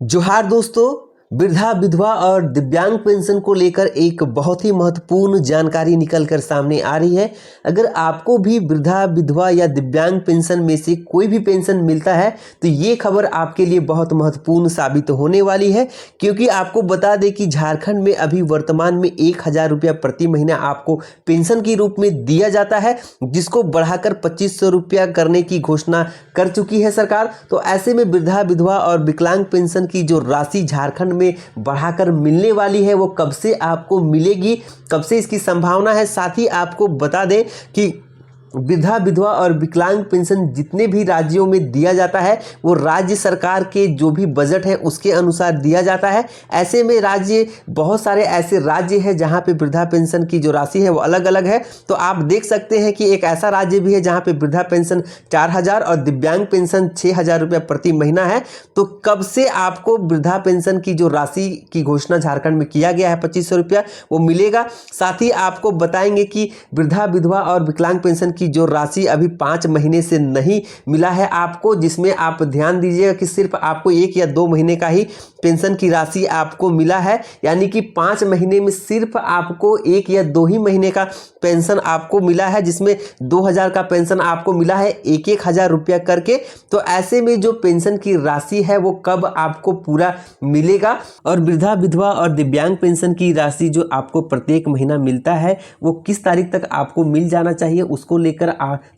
जोहार दोस्तों, वृद्धा विधवा और दिव्यांग पेंशन को लेकर एक बहुत ही महत्वपूर्ण जानकारी निकल कर सामने आ रही है। अगर आपको भी वृद्धा विधवा या दिव्यांग पेंशन में से कोई भी पेंशन मिलता है तो ये खबर आपके लिए बहुत महत्वपूर्ण साबित होने वाली है, क्योंकि आपको बता दें कि झारखंड में अभी वर्तमान में 1000 रुपया प्रति महीना आपको पेंशन के रूप में दिया जाता है, जिसको बढ़ाकर 2500 रुपया करने की घोषणा कर चुकी है सरकार। तो ऐसे में वृद्धा विधवा और विकलांग पेंशन की जो राशि झारखंड में बढ़ाकर मिलने वाली है वो कब से आपको मिलेगी, कब से इसकी संभावना है। साथ ही आपको बता दें कि वृद्धा विधवा और विकलांग पेंशन जितने भी राज्यों में दिया जाता है वो राज्य सरकार के जो भी बजट है उसके अनुसार दिया जाता है। ऐसे में राज्य, बहुत सारे ऐसे राज्य हैं जहां पे वृद्धा पेंशन की जो राशि है वो अलग अलग है। तो आप देख सकते हैं कि एक ऐसा राज्य भी है जहां पे वृद्धा पेंशन 4000 और दिव्यांग पेंशन 6000 रुपया प्रति महीना है। तो कब से आपको वृद्धा पेंशन की जो राशि की घोषणा झारखंड में किया गया है 2500 रुपया वो मिलेगा। साथ ही आपको बताएंगे कि वृद्धा विधवा और विकलांग पेंशन की जो राशि अभी 5 महीने से नहीं मिला है आपको, जिसमें आप ध्यान दीजिएगा कि सिर्फ आपको 1 या 2 महीने का ही पेंशन की राशि आपको मिला है, यानी कि 5 महीने में सिर्फ आपको 1 या 2 ही महीने का पेंशन आपको मिला है, जिसमें 2000 का पेंशन आपको मिला है 1-1000 रुपया करके। तो ऐसे में जो पेंशन की राशि है वो कब आपको पूरा मिलेगा और वृद्धा विधवा और दिव्यांग पेंशन की राशि जो आपको प्रत्येक महीना मिलता है वो किस तारीख तक आपको मिल जाना चाहिए, उसको लेकर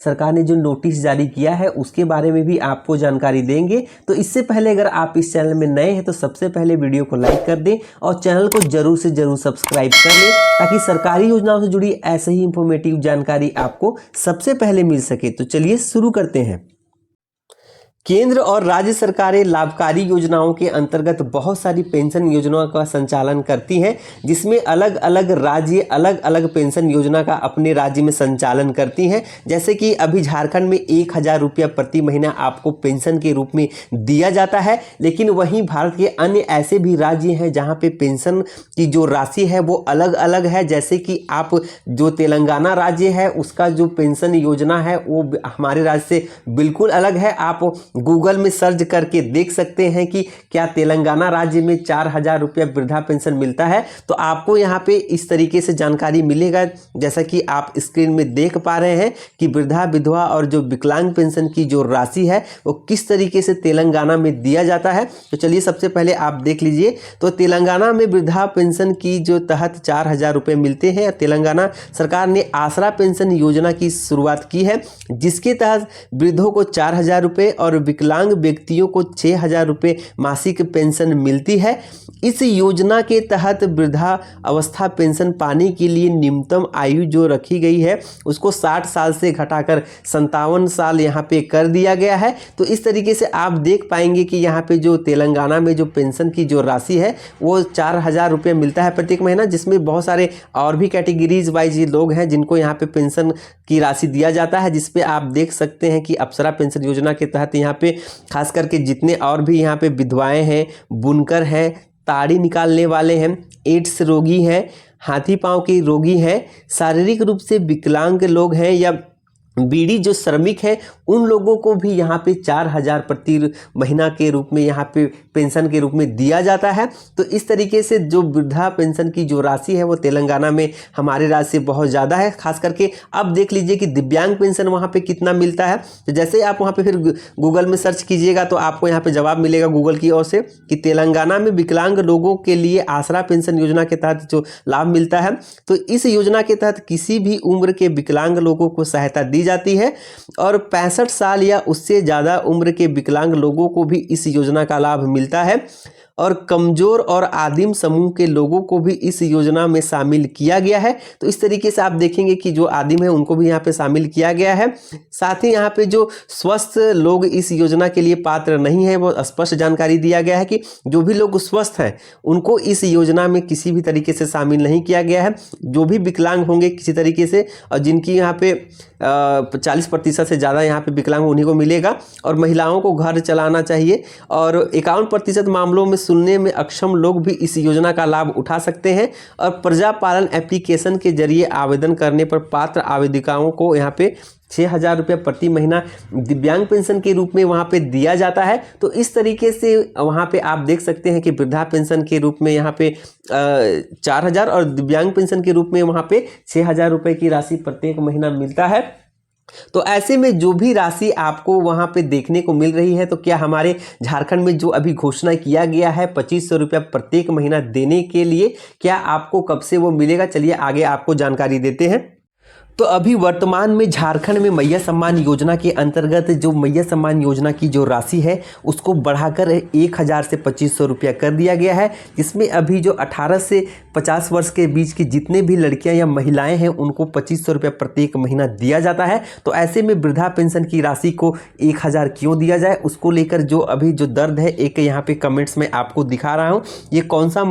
सरकार ने जो नोटिस जारी किया है उसके बारे में भी आपको जानकारी देंगे। तो इससे पहले अगर आप इस चैनल में नए हैं तो सबसे पहले वीडियो को लाइक कर दें और चैनल को जरूर से जरूर सब्सक्राइब कर लें, ताकि सरकारी योजनाओं से जुड़ी ऐसे ही इंफॉर्मेटिव जानकारी आपको सबसे पहले मिल सके। तो चलिए शुरू करते हैं। केंद्र और राज्य सरकारें लाभकारी योजनाओं के अंतर्गत बहुत सारी पेंशन योजनाओं का संचालन करती हैं, जिसमें अलग अलग राज्य अलग अलग पेंशन योजना का अपने राज्य में संचालन करती हैं। जैसे कि अभी झारखंड में 1000 रुपया प्रति महीना आपको पेंशन के रूप में दिया जाता है, लेकिन वहीं भारत के अन्य ऐसे भी राज्य हैं जहां पे पेंशन की जो राशि है वो अलग अलग है। जैसे कि आप जो तेलंगाना राज्य है उसका जो पेंशन योजना है वो हमारे राज्य से बिल्कुल अलग है। आप गूगल में सर्च करके देख सकते हैं कि क्या तेलंगाना राज्य में 4000 रुपया वृद्धा पेंशन मिलता है, तो आपको यहाँ पे इस तरीके से जानकारी मिलेगा, जैसा कि आप स्क्रीन में देख पा रहे हैं कि वृद्धा विधवा और जो विकलांग पेंशन की जो राशि है वो किस तरीके से तेलंगाना में दिया जाता है। तो चलिए सबसे पहले आप देख लीजिए। तो तेलंगाना में वृद्धा पेंशन की जो तहत 4000 रुपये मिलते हैं। तेलंगाना सरकार ने आसरा पेंशन योजना की शुरुआत की है, जिसके तहत वृद्धों को 4000 रुपये और विकलांग व्यक्तियों को 6000 रुपये मासिक पेंशन मिलती है। इस योजना के तहत वृद्धा अवस्था पेंशन पाने के लिए न्यूनतम आयु जो रखी गई है उसको 60 साल से घटाकर 57 साल यहाँ पे कर दिया गया है। तो इस तरीके से आप देख पाएंगे कि यहाँ पे जो तेलंगाना में जो पेंशन की जो राशि है वो 4000 रुपये मिलता है प्रत्येक महीना, जिसमें बहुत सारे और भी कैटेगरीज वाइज लोग हैं जिनको यहाँ पे पेंशन की राशि दिया जाता है। जिसपे आप देख सकते हैं कि अप्सरा पेंशन योजना के तहत यहाँ पे खास करके जितने और भी यहाँ पे विधवाएं हैं, बुनकर हैं, ताड़ी निकालने वाले हैं, एड्स रोगी हैं, हाथी पांव के रोगी हैं, शारीरिक रूप से विकलांग लोग हैं या बीड़ी जो श्रमिक है उन लोगों को भी यहाँ पे 4000 प्रति महीना के रूप में यहाँ पे पेंशन के रूप में दिया जाता है। तो इस तरीके से जो वृद्धा पेंशन की जो राशि है वो तेलंगाना में हमारे राज्य से बहुत ज़्यादा है। खास करके अब देख लीजिए कि दिव्यांग पेंशन वहाँ पे कितना मिलता है। तो जैसे आप वहाँ पे फिर गूगल में सर्च कीजिएगा तो आपको यहाँ पे जवाब मिलेगा गूगल की ओर से कि तेलंगाना में विकलांग लोगों के लिए आसरा पेंशन योजना के तहत जो लाभ मिलता है, तो इस योजना के तहत किसी भी उम्र के विकलांग लोगों को सहायता दी जाती है और 65 साल या उससे ज़्यादा उम्र के विकलांग लोगों को भी इस योजना का लाभ मिलता है और कमजोर और आदिम समूह के लोगों को भी इस योजना में शामिल किया गया है। तो इस तरीके से आप देखेंगे कि जो आदिम है उनको भी यहाँ पे शामिल किया गया है। साथ ही यहाँ पे जो स्वस्थ लोग इस योजना के लिए पात्र नहीं है वो स्पष्ट जानकारी दिया गया है कि जो भी लोग स्वस्थ हैं उनको इस योजना में किसी भी तरीके से शामिल नहीं किया गया है। जो भी विकलांग होंगे किसी तरीके से और जिनकी यहाँ पे 40% से ज़्यादा यहाँ पे विकलांग उन्हीं को मिलेगा और महिलाओं को घर चलाना चाहिए और 51% मामलों में सुनने में अक्षम लोग भी इस योजना का लाभ उठा सकते हैं और प्रजापालन एप्लीकेशन के जरिए आवेदन करने पर पात्र आवेदिकाओं को यहाँ पे 6,000 रुपये प्रति महीना दिव्यांग पेंशन के रूप में वहाँ पे दिया जाता है। तो इस तरीके से वहाँ पे आप देख सकते हैं कि वृद्धा पेंशन के रूप में यहाँ पे 4,000 और दिव्यांग पेंशन के रूप में वहाँ पे 6,000 रुपये की राशि प्रत्येक महीना मिलता है। तो ऐसे में जो भी राशि आपको वहाँ पे देखने को मिल रही है, तो क्या हमारे झारखंड में जो अभी घोषणा किया गया है 2,500 रुपया प्रत्येक महीना देने के लिए, क्या आपको कब से वो मिलेगा, चलिए आगे आपको जानकारी देते हैं। तो अभी वर्तमान में झारखंड में मैया सम्मान योजना के अंतर्गत जो मैया सम्मान योजना की जो राशि है उसको बढ़ाकर 1,000 से 2,500 रुपया कर दिया गया है, जिसमें अभी जो 18 से 50 वर्ष के बीच की जितने भी लड़कियां या महिलाएं हैं उनको 2,500 रुपया प्रत्येक महीना दिया जाता है। तो ऐसे में वृद्धा पेंशन की राशि को 1,000 क्यों दिया जाए, उसको लेकर जो अभी जो दर्द है, एक यहाँ पे कमेंट्स में आपको दिखा रहा हूँ। ये कौन सा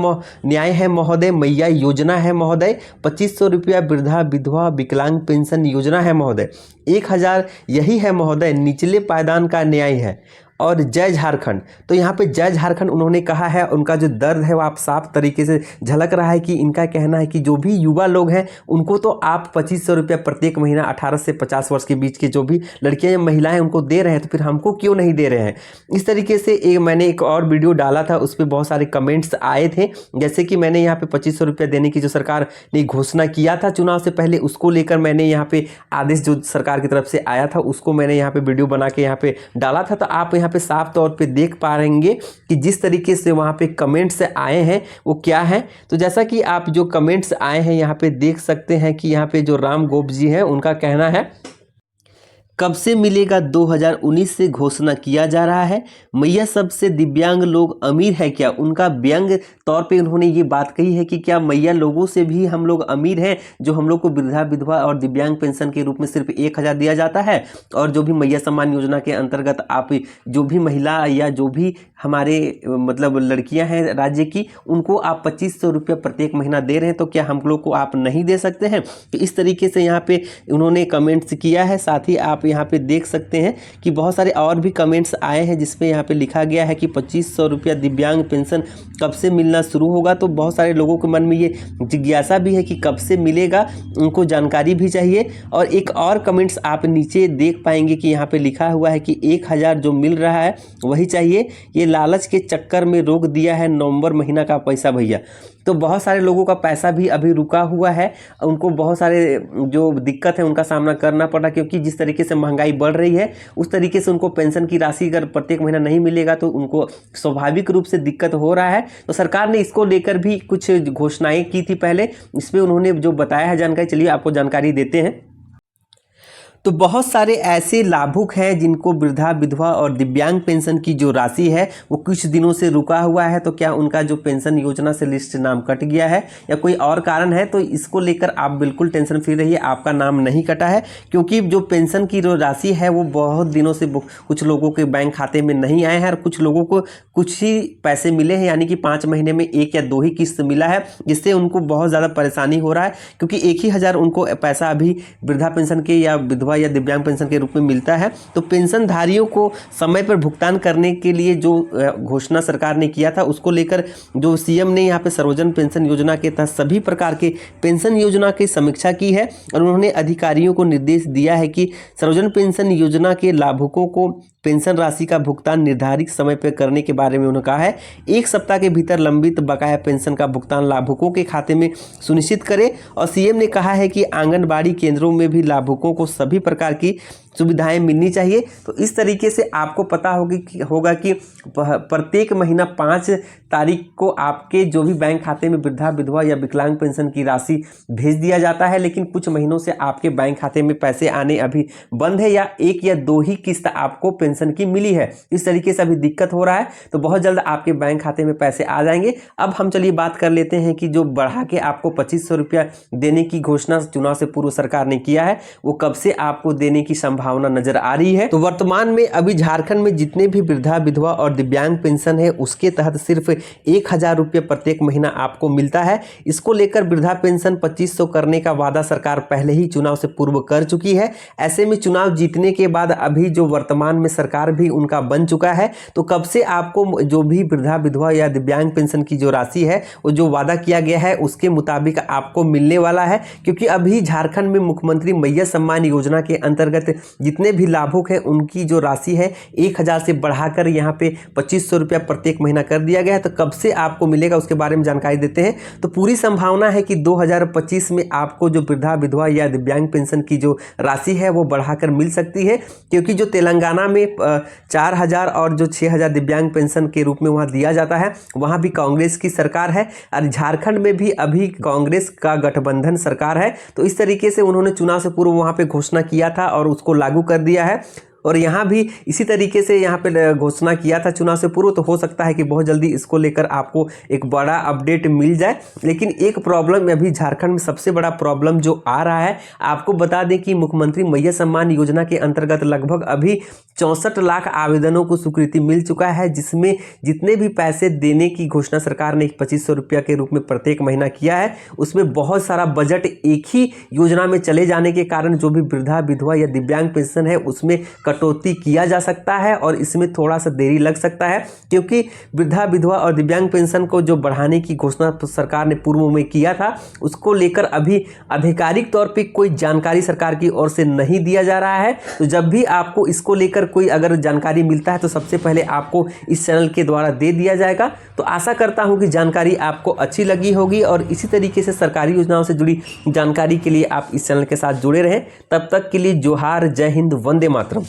न्याय है महोदय? मैया योजना है महोदय। 2,500 रुपया वृद्धा विधवा विकलांग पेंशन योजना है महोदय। 1,000 यही है महोदय, निचले पायदान का न्याय है। और जय झारखंड, तो यहाँ पे जय झारखंड उन्होंने कहा है, उनका जो दर्द है वो आप साफ तरीके से झलक रहा है कि इनका कहना है कि जो भी युवा लोग हैं उनको तो आप 2,500 रुपया प्रत्येक महीना 18 से 50 वर्ष के बीच के जो भी लड़कियां या महिलाएं उनको दे रहे हैं, तो फिर हमको क्यों नहीं दे रहे हैं। इस तरीके से मैंने एक और वीडियो डाला था, उस पर बहुत सारे कमेंट्स आए थे। जैसे कि मैंने यहाँ पे 2,500 रुपया देने की जो सरकार ने घोषणा किया था चुनाव से पहले, उसको लेकर मैंने यहाँ पे आदेश जो सरकार की तरफ से आया था उसको मैंने यहाँ पे वीडियो बना के यहाँ पे डाला था। तो आप यहाँ पे साफ तौर पे देख पा रहेंगे कि जिस तरीके से वहाँ पे कमेंट्स आए हैं वो क्या है। तो जैसा कि आप जो कमेंट्स आए हैं यहाँ पे देख सकते हैं कि यहाँ पे जो राम गोप जी हैं उनका कहना है, कब से मिलेगा? 2019 से घोषणा किया जा रहा है। मैया सबसे दिव्यांग लोग अमीर है क्या? उनका व्यंग तौर पे उन्होंने ये बात कही है कि क्या मैया लोगों से भी हम लोग अमीर हैं, जो हम लोग को वृद्धा विधवा और दिव्यांग पेंशन के रूप में सिर्फ 1,000 दिया जाता है, और जो भी मैया सम्मान योजना के अंतर्गत आप जो भी महिला या जो भी हमारे मतलब लड़कियां हैं राज्य की, उनको आप 2,500 रुपया प्रत्येक महीना दे रहे हैं, तो क्या हम लोग को आप नहीं दे सकते हैं? तो इस तरीके से यहाँ पे उन्होंने कमेंट्स किया है। साथ ही आप यहाँ पे देख सकते हैं कि बहुत सारे और भी कमेंट्स आए हैं जिसमें यहाँ पे लिखा गया है कि 2,500 रुपया दिव्यांग पेंशन कब से मिलना शुरू होगा। तो बहुत सारे लोगों के मन में ये जिज्ञासा भी है कि कब से मिलेगा, उनको जानकारी भी चाहिए। और एक और कमेंट्स आप नीचे देख पाएंगे कि यहाँ पे लिखा हुआ है कि 1,000 जो मिल रहा है वही चाहिए, ये लालच के चक्कर में रोक दिया है नवंबर महीना का पैसा भैया। तो बहुत सारे लोगों का पैसा भी अभी रुका हुआ है, उनको बहुत सारे जो दिक्कत है उनका सामना करना पड़ा, क्योंकि जिस तरीके से महंगाई बढ़ रही है उस तरीके से उनको पेंशन की राशि अगर प्रत्येक महीना नहीं मिलेगा तो उनको स्वाभाविक रूप से दिक्कत हो रहा है। तो सरकार ने इसको लेकर भी कुछ घोषणाएं की थी पहले, इसमें उन्होंने जो बताया है जानकारी, चलिए आपको जानकारी देते हैं। तो बहुत सारे ऐसे लाभुक हैं जिनको वृद्धा विधवा और दिव्यांग पेंशन की जो राशि है वो कुछ दिनों से रुका हुआ है। तो क्या उनका जो पेंशन योजना से लिस्ट नाम कट गया है या कोई और कारण है, तो इसको लेकर आप बिल्कुल टेंशन फ्री रहिए, आपका नाम नहीं कटा है। क्योंकि जो पेंशन की जो राशि है वो बहुत दिनों से कुछ लोगों के बैंक खाते में नहीं आए हैं और कुछ लोगों को कुछ ही पैसे मिले हैं, यानी कि 5 महीने में 1 या 2 ही किस्त मिला है, जिससे उनको बहुत ज़्यादा परेशानी हो रहा है। क्योंकि 1,000 उनको पैसा अभी वृद्धा पेंशन के या विधवा या दिव्यांग पेंशन के रूप में मिलता है। तो पेंशनधारियों को समय पर भुगतान करने के लिए जो घोषणा सरकार ने किया था उसको लेकर जो सीएम ने यहाँ पे सर्वजन पेंशन योजना के तहत सभी प्रकार के पेंशन योजना की समीक्षा की है और उन्होंने अधिकारियों को निर्देश दिया है कि सर्वजन पेंशन योजना के लाभुकों को पेंशन राशि का भुगतान निर्धारित समय पर करने के बारे में उन्होंने कहा है। 1 सप्ताह के भीतर लंबित बकाया पेंशन का भुगतान लाभुकों के खाते में सुनिश्चित करें। और सीएम ने कहा है कि आंगनबाड़ी केंद्रों में भी लाभुकों को सभी प्रकार की सुविधाएं मिलनी चाहिए। तो इस तरीके से आपको पता होगा कि प्रत्येक महीना 5 तारीख को आपके जो भी बैंक खाते में वृद्धा विधवा या विकलांग पेंशन की राशि भेज दिया जाता है, लेकिन कुछ महीनों से आपके बैंक खाते में पैसे आने अभी बंद है या 1 या 2 ही किस्त आपको पेंशन की मिली है। इस तरीके से अभी दिक्कत हो रहा है, तो बहुत जल्द आपके बैंक खाते में पैसे आ जाएंगे। अब हम चलिए बात कर लेते हैं कि जो बढ़ा के आपको 2,500 रुपया देने की घोषणा चुनाव से पूर्व सरकार ने किया है वो कब से आपको देने की संभावना संभावना नजर आ रही है। तो वर्तमान में अभी झारखंड में जितने भी वृद्धा विधवा और दिव्यांग पेंशन है उसके तहत सिर्फ 1000 रुपये प्रत्येक महीना आपको मिलता है। इसको लेकर वृद्धा पेंशन 2500 करने का वादा सरकार पहले ही चुनाव से पूर्व कर चुकी है। ऐसे में चुनाव जीतने के बाद अभी जो वर्तमान में सरकार भी उनका बन चुका है, तो कब से आपको जो भी वृद्धा विधवा या दिव्यांग पेंशन की जो राशि है वो जो वादा किया गया है उसके मुताबिक आपको मिलने वाला है। क्योंकि अभी झारखंड में मुख्यमंत्री मैया सम्मान योजना के अंतर्गत जितने भी लाभुक हैं उनकी जो राशि है 1000 से बढ़ाकर यहाँ पे 2500 रुपया प्रत्येक महीना कर दिया गया है। तो कब से आपको मिलेगा उसके बारे में जानकारी देते हैं। तो पूरी संभावना है कि 2025 में आपको जो वृद्धा विधवा या दिव्यांग पेंशन की जो राशि है वो बढ़ाकर मिल सकती है। क्योंकि जो तेलंगाना में 4000 और जो 6000 दिव्यांग पेंशन के रूप में वहाँ दिया जाता है, वहाँ भी कांग्रेस की सरकार है और झारखंड में भी अभी कांग्रेस का गठबंधन सरकार है। तो इस तरीके से उन्होंने चुनाव से पूर्व वहाँ पे घोषणा किया था और उसको लागू कर दिया है। और यहाँ भी इसी तरीके से यहाँ पे घोषणा किया था चुनाव से पूर्व। तो हो सकता है कि बहुत जल्दी इसको लेकर आपको एक बड़ा अपडेट मिल जाए। लेकिन एक प्रॉब्लम अभी झारखंड में सबसे बड़ा प्रॉब्लम जो आ रहा है, आपको बता दें कि मुख्यमंत्री मैया सम्मान योजना के अंतर्गत लगभग अभी 64 लाख आवेदनों को स्वीकृति मिल चुका है, जिसमें जितने भी पैसे देने की घोषणा सरकार ने 2500 रुपया के रूप में प्रत्येक महीना किया है, उसमें बहुत सारा बजट एक ही योजना में चले जाने के कारण जो भी वृद्धा विधवा या दिव्यांग पेंशन है उसमें कटौती किया जा सकता है और इसमें थोड़ा सा देरी लग सकता है। क्योंकि वृद्धा विधवा और दिव्यांग पेंशन को जो बढ़ाने की घोषणा तो सरकार ने पूर्व में किया था, उसको लेकर अभी आधिकारिक तौर पे कोई जानकारी सरकार की ओर से नहीं दिया जा रहा है। तो जब भी आपको इसको लेकर कोई अगर जानकारी मिलता है तो सबसे पहले आपको इस चैनल के द्वारा दे दिया जाएगा। तो आशा करता हूँ कि जानकारी आपको अच्छी लगी होगी और इसी तरीके से सरकारी योजनाओं से जुड़ी जानकारी के लिए आप इस चैनल के साथ जुड़े रहें। तब तक के लिए जोहार, जय हिंद, वंदे मातरम।